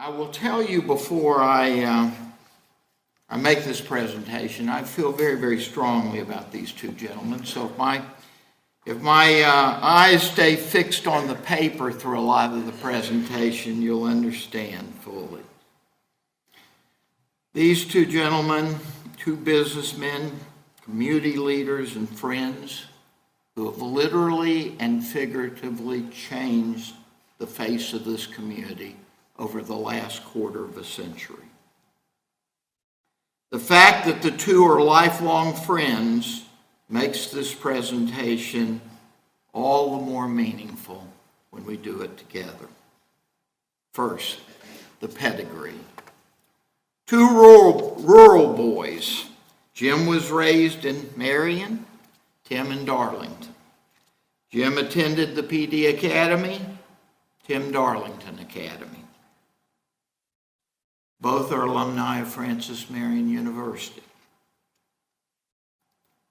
I will tell you before I make this presentation, I feel very, very strongly about these two gentlemen. So if my eyes stay fixed on the paper through a lot of the presentation, you'll understand fully. These two gentlemen, two businessmen, community leaders, and friends who have literally and figuratively changed the face of this community over the last quarter of a century. The fact that the two are lifelong friends makes this presentation all the more meaningful when we do it together. First, the pedigree. Two rural boys. Jim was raised in Marion, Tim in Darlington. Jim attended the PD Academy, Tim Darlington Academy. Both are alumni of Francis Marion University.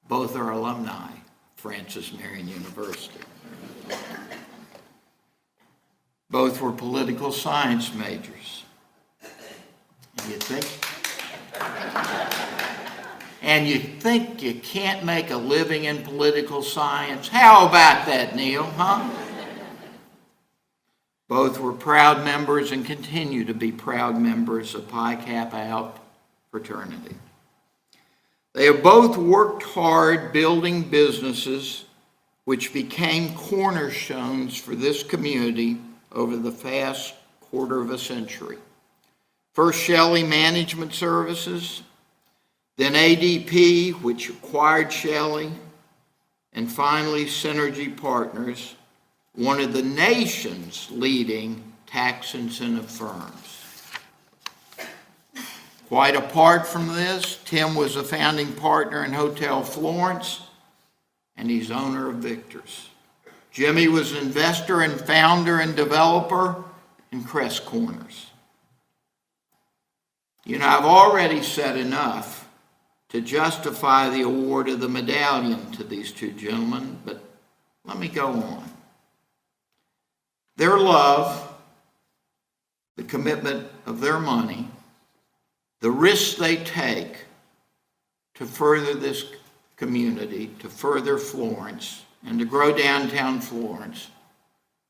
Both are alumni of Francis Marion University. Both were political science majors. And you think you can't make a living in political science? How about that, Neil, huh? Both were proud members and continue to be proud members of Pi Kappa Alpha fraternity. They have both worked hard building businesses which became cornerstones for this community over the past quarter of a century. First, Shelley Management Services, then ADP, which acquired Shelley, and finally Synergy Partners, one of the nation's leading tax incentive firms. Quite apart from this, Tim was a founding partner in Hotel Florence, and he's owner of Victor's. Jimmy was an investor and founder and developer in Crest Corners. You know, I've already said enough to justify the award of the medallion to these two gentlemen, but let me go on. Their love, the commitment of their money, the risks they take to further this community, to further Florence, and to grow downtown Florence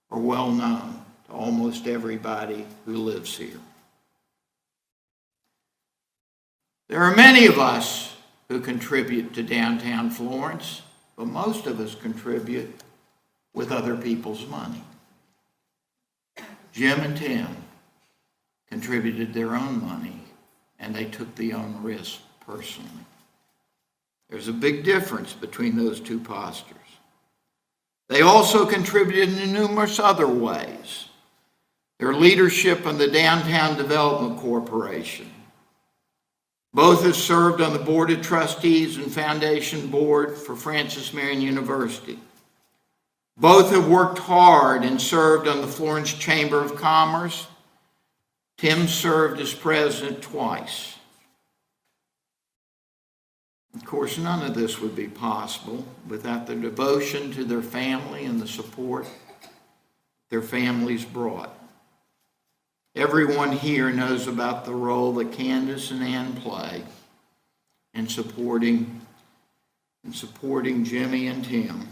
are well known to almost everybody who lives here. There are many of us who contribute to downtown Florence, but most of us contribute with other people's money. Jim and Tim contributed their own money, and they took the own risk personally. There's a big difference between those two postures. They also contributed in numerous other ways. Their leadership on the Downtown Development Corporation. Both have served on the Board of Trustees and Foundation Board for Francis Marion University. Both have worked hard and served on the Florence Chamber of Commerce. Tim served as president twice. Of course, none of this would be possible without their devotion to their family and the support their families brought. Everyone here knows about the role that Candace and Ann play in supporting Jimmy and Tim.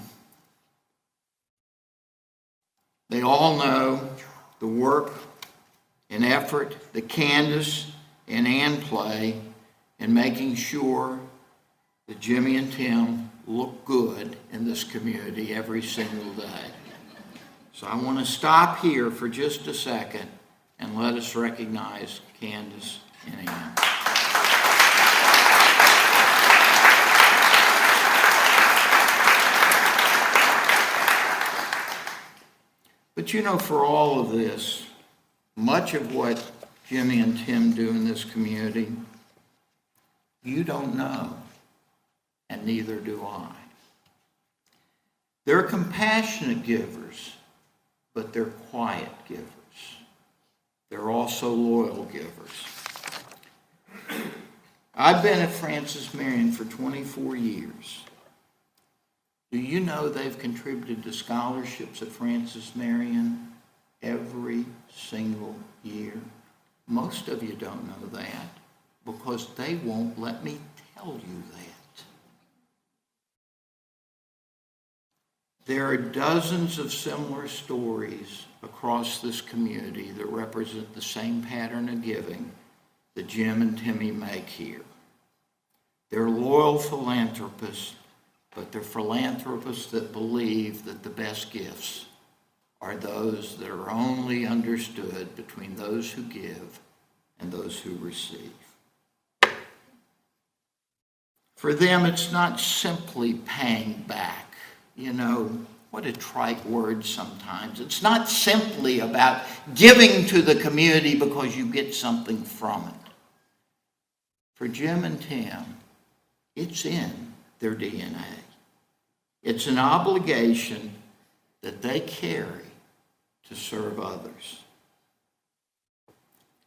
They all know the work and effort that Candace and Ann play in making sure that Jimmy and Tim look good in this community every single day. So I want to stop here for just a second and let us recognize Candace and Ann. But you know, for all of this, much of what Jimmy and Tim do in this community, you don't know, and neither do I. They're compassionate givers, but they're quiet givers. They're also loyal givers. I've been at Francis Marion for 24 years. Do you know they've contributed to scholarships at Francis Marion every single year? Most of you don't know that because they won't let me tell you that. There are dozens of similar stories across this community that represent the same pattern of giving that Jim and Timmy make here. They're loyal philanthropists, but they're philanthropists that believe that the best gifts are those that are only understood between those who give and those who receive. For them, it's not simply paying back. You know, what a trite word sometimes. It's not simply about giving to the community because you get something from it. For Jim and Tim, it's in their DNA. It's an obligation that they carry to serve others.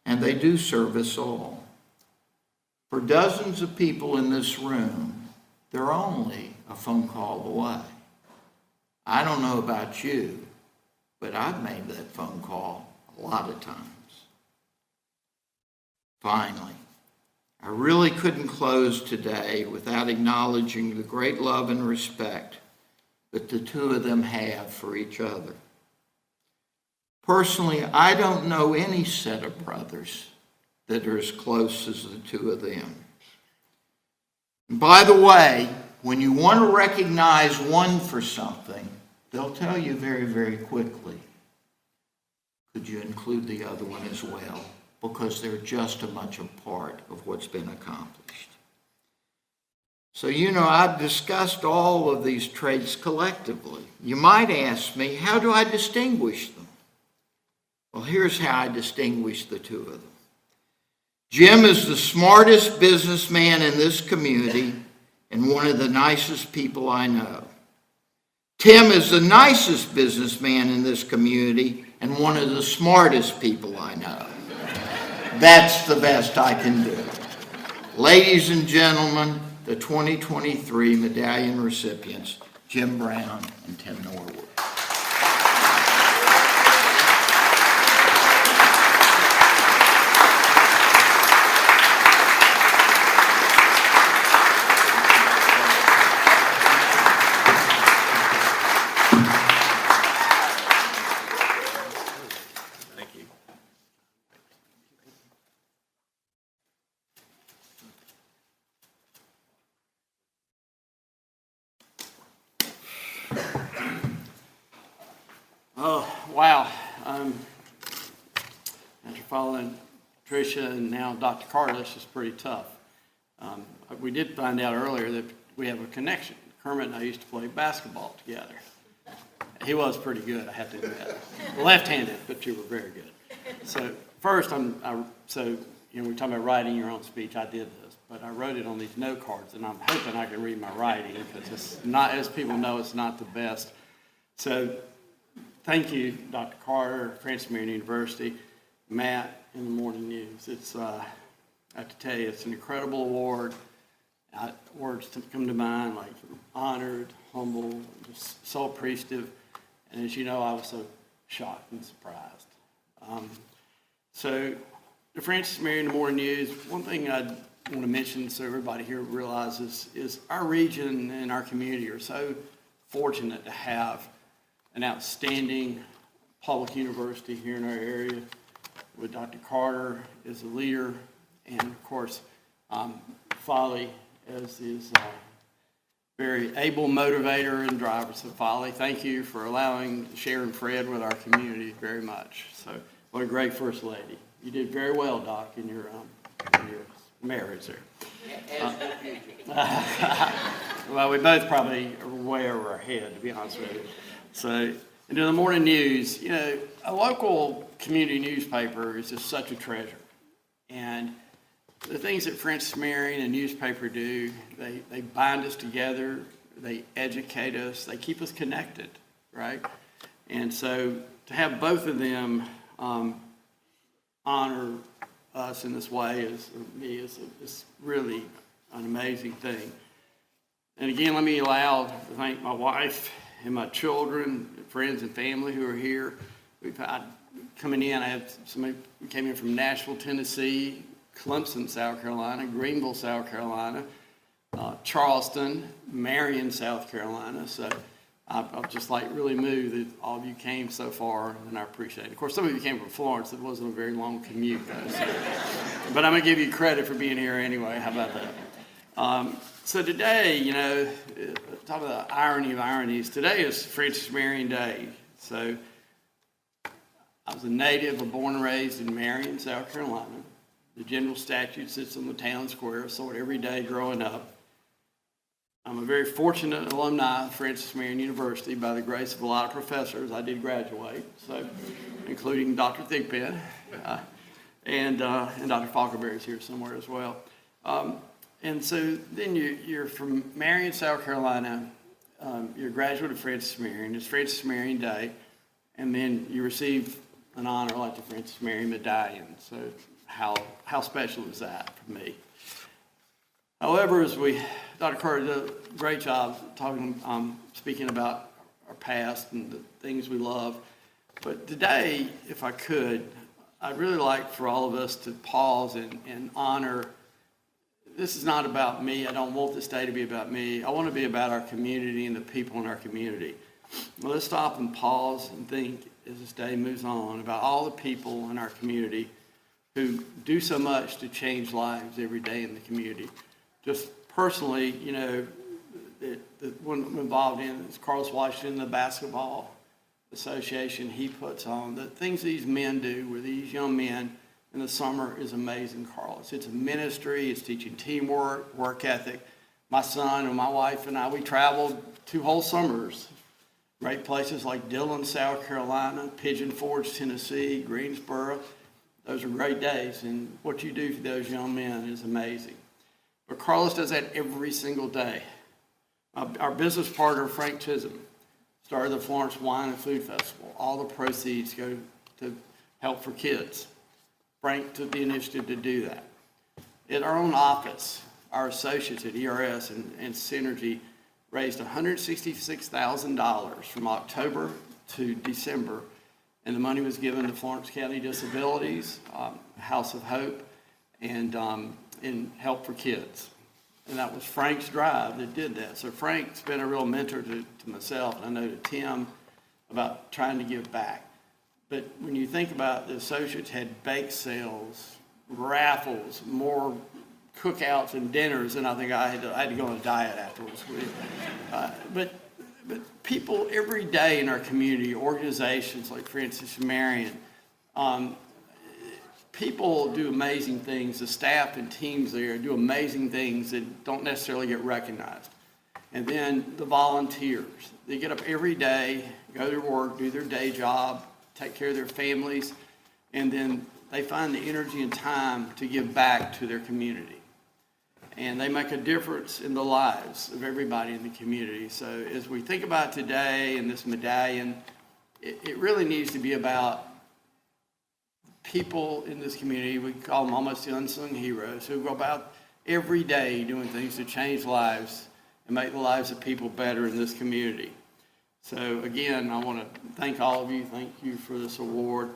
And they do serve us all. For dozens of people in this room, they're only a phone call away. I don't know about you, but I've made that phone call a lot of times. Finally, I really couldn't close today without acknowledging the great love and respect that the two of them have for each other. Personally, I don't know any set of brothers that are as close as the two of them. And by the way, when you want to recognize one for something, they'll tell you very, very quickly, could you include the other one as well? Because they're just as much a part of what's been accomplished. So, you know, I've discussed all of these traits collectively. You might ask me, how do I distinguish them? Well, here's how I distinguish the two of them. Jim is the smartest businessman in this community and one of the nicest people I know. Tim is the nicest businessman in this community and one of the smartest people I know. That's the best I can do. Ladies and gentlemen, the 2023 medallion recipients, Jim Brown and Tim Norwood. Oh, wow. After following Tricia and now Dr. Carter, this is pretty tough. We did find out earlier that we have a connection. Kermit and I used to play basketball together. He was pretty good, I have to admit. Left-handed, but you were very good. So first, we're talking about writing your own speech. I did this, but I wrote it on these note cards, and I'm hoping I can read my writing because it's not, as people know, it's not the best. So thank you, Dr. Carter, Francis Marion University, Matt, in the Morning News. It's, I have to tell you, it's an incredible award. Words come to mind like honored, humble, just so appreciative. And as you know, I was so shocked and surprised. So the Francis Marion Morning News, one thing I want to mention so everybody here realizes is our region and our community are so fortunate to have an outstanding public university here in our area with Dr. Carter as a leader and, of course, Folly as his very able motivator and driver. So, Folly, thank you for allowing Sharon Fred with our community very much. So, what a great First Lady. You did very well, Doc, in your marriage there. Well, we both probably are way over our head, to be honest with you. So, and in the Morning News, you know, a local community newspaper is just such a treasure. And the things that Francis Marion and newspaper do, they bind us together, they educate us, they keep us connected, right? And so to have both of them honor us in this way is really an amazing thing. And again, let me allow to thank my wife and my children, friends and family who are here. We've had coming in, I have somebody who came in from Nashville, Tennessee, Clemson, South Carolina, Greenville, South Carolina, Charleston, Marion, South Carolina. So I'm just like really moved that all of you came so far, and I appreciate it. Of course, some of you came from Florence. It wasn't a very long commute, though. So. But I'm going to give you credit for being here anyway. How about that? So today, you know, talk about the irony of ironies. Today is Francis Marion Day. So I was a native, born and raised in Marion, South Carolina. The general statue sits on the town square. I saw it every day growing up. I'm a very fortunate alumni of Francis Marion University. By the grace of a lot of professors, I did graduate, so including Dr. Thigpen, and Dr. Falkenberry's here somewhere as well. And so then you're from Marion, South Carolina. You're a graduate of Francis Marion. It's Francis Marion Day, and then you receive an honor like the Francis Marion Medallion. So how special is that for me? However, Dr. Carter did a great job speaking about our past and the things we love. But today, if I could, I'd really like for all of us to pause and honor. This is not about me. I don't want this day to be about me. I want to be about our community and the people in our community. Well, let's stop and pause and think as this day moves on about all the people in our community who do so much to change lives every day in the community. Just personally, you know, the one I'm involved in is Carlos Washington, the basketball association he puts on. The things these men do with these young men in the summer is amazing, Carlos. It's a ministry. It's teaching teamwork, work ethic. My son and my wife and I, we traveled 2 whole summers. Great places like Dillon, South Carolina, Pigeon Forge, Tennessee, Greensboro. Those are great days, and what you do for those young men is amazing. But Carlos does that every single day. Our business partner, Frank Chisholm, started the Florence Wine and Food Festival. All the proceeds go to Help for Kids. Frank took the initiative to do that. At our own office, our associates at ERS and Synergy raised $166,000 from October to December, and the money was given to Florence County Disabilities, House of Hope, and Help for Kids. And that was Frank's drive that did that. So Frank's been a real mentor to myself, and I know to Tim, about trying to give back. But when you think about the associates had bake sales, raffles, more cookouts and dinners, and I think I had to go on a diet afterwards. But people every day in our community, organizations like Francis Marion, people do amazing things. The staff and teams there do amazing things that don't necessarily get recognized. And then the volunteers, they get up every day, go to work, do their day job, take care of their families, and then they find the energy and time to give back to their community. And they make a difference in the lives of everybody in the community. So as we think about today and this medallion, it really needs to be about people in this community. We call them almost the unsung heroes who go about every day doing things to change lives and make the lives of people better in this community. So again, I want to thank all of you. Thank you for this award.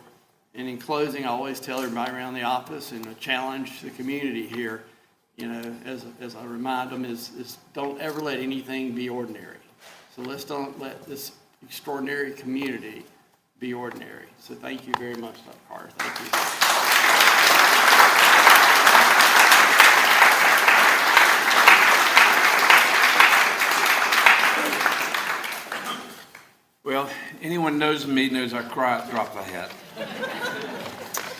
And in closing, I always tell everybody around the office and I challenge the community here, you know, as I remind them, is don't ever let anything be ordinary. So let's don't let this extraordinary community be ordinary. So thank you very much, Dr. Carter. Thank you. Well, anyone knows me knows I cry at the drop of a hat.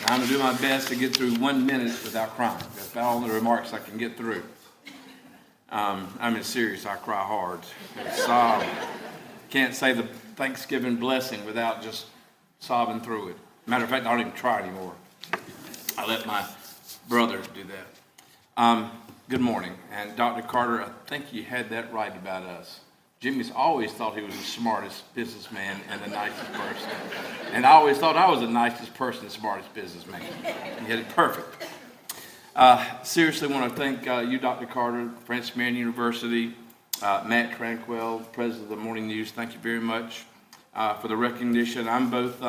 I'm going to do my best to get through 1 minute without crying. That's about all the remarks I can get through. I'm serious, I cry hard. Sob. Can't say the Thanksgiving blessing without just sobbing through it. Matter of fact, I don't even try anymore. I let my brother do that. Good morning. And Dr. Carter, I think you had that right about us. Jimmy's always thought he was the smartest businessman and the nicest person. And I always thought I was the nicest person, the smartest businessman. You had it perfect. Seriously want to thank you, Dr. Carter, Francis Marion University, Matt Tranquil, President of the Morning News. Thank you very much for the recognition. I'm both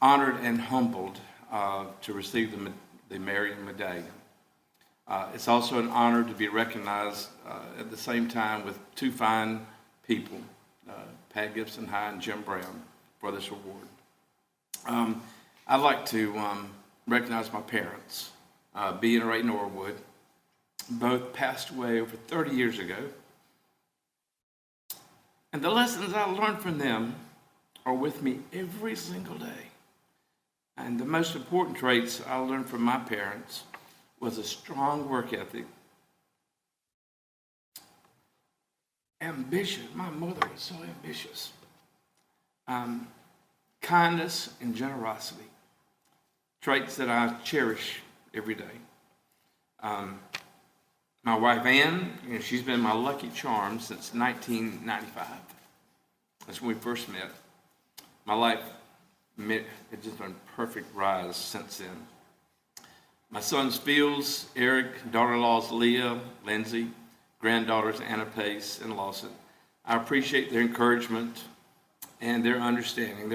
honored and humbled to receive the Marion Medallion. It's also an honor to be recognized at the same time with two fine people, Pat Gibson High and Jim Brown, for this award. I'd like to recognize my parents, B and Ray Norwood. Both passed away over 30 years ago. And the lessons I learned from them are with me every single day. And the most important traits I learned from my parents was a strong work ethic, ambition. My mother was so ambitious. Kindness and generosity, traits that I cherish every day. My wife Ann, she's been my lucky charm since 1995. That's when we first met. My life it's just been a perfect rise since then. My sons Fields, Eric, daughter-in-laws Leah, Lindsay, granddaughters Anna Pace and Lawson. I appreciate their encouragement and their understanding.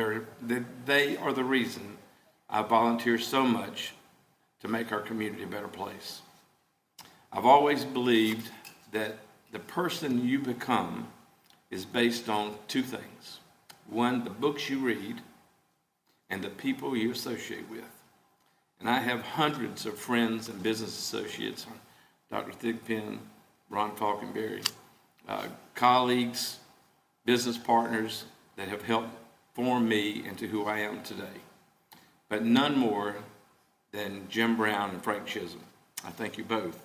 They are the reason I volunteer so much to make our community a better place. I've always believed that the person you become is based on two things. One, the books you read, and the people you associate with. And I have hundreds of friends and business associates, Dr. Thigpen, Ron Falkenberry, colleagues, business partners that have helped form me into who I am today. But none more than Jim Brown and Frank Chisholm. I thank you both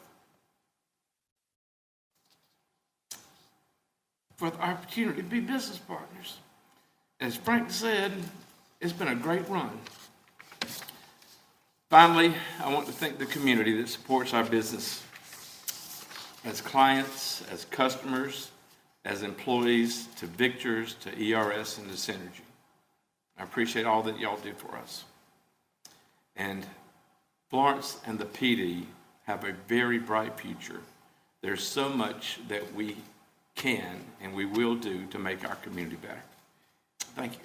for the opportunity to be business partners. As Frank said, it's been a great run. Finally, I want to thank the community that supports our business as clients, as customers, as employees, to Victors, to ERS, and to Synergy. I appreciate all that y'all do for us. And Florence and the PD have a very bright future. There's so much that we can and we will do to make our community better. Thank you.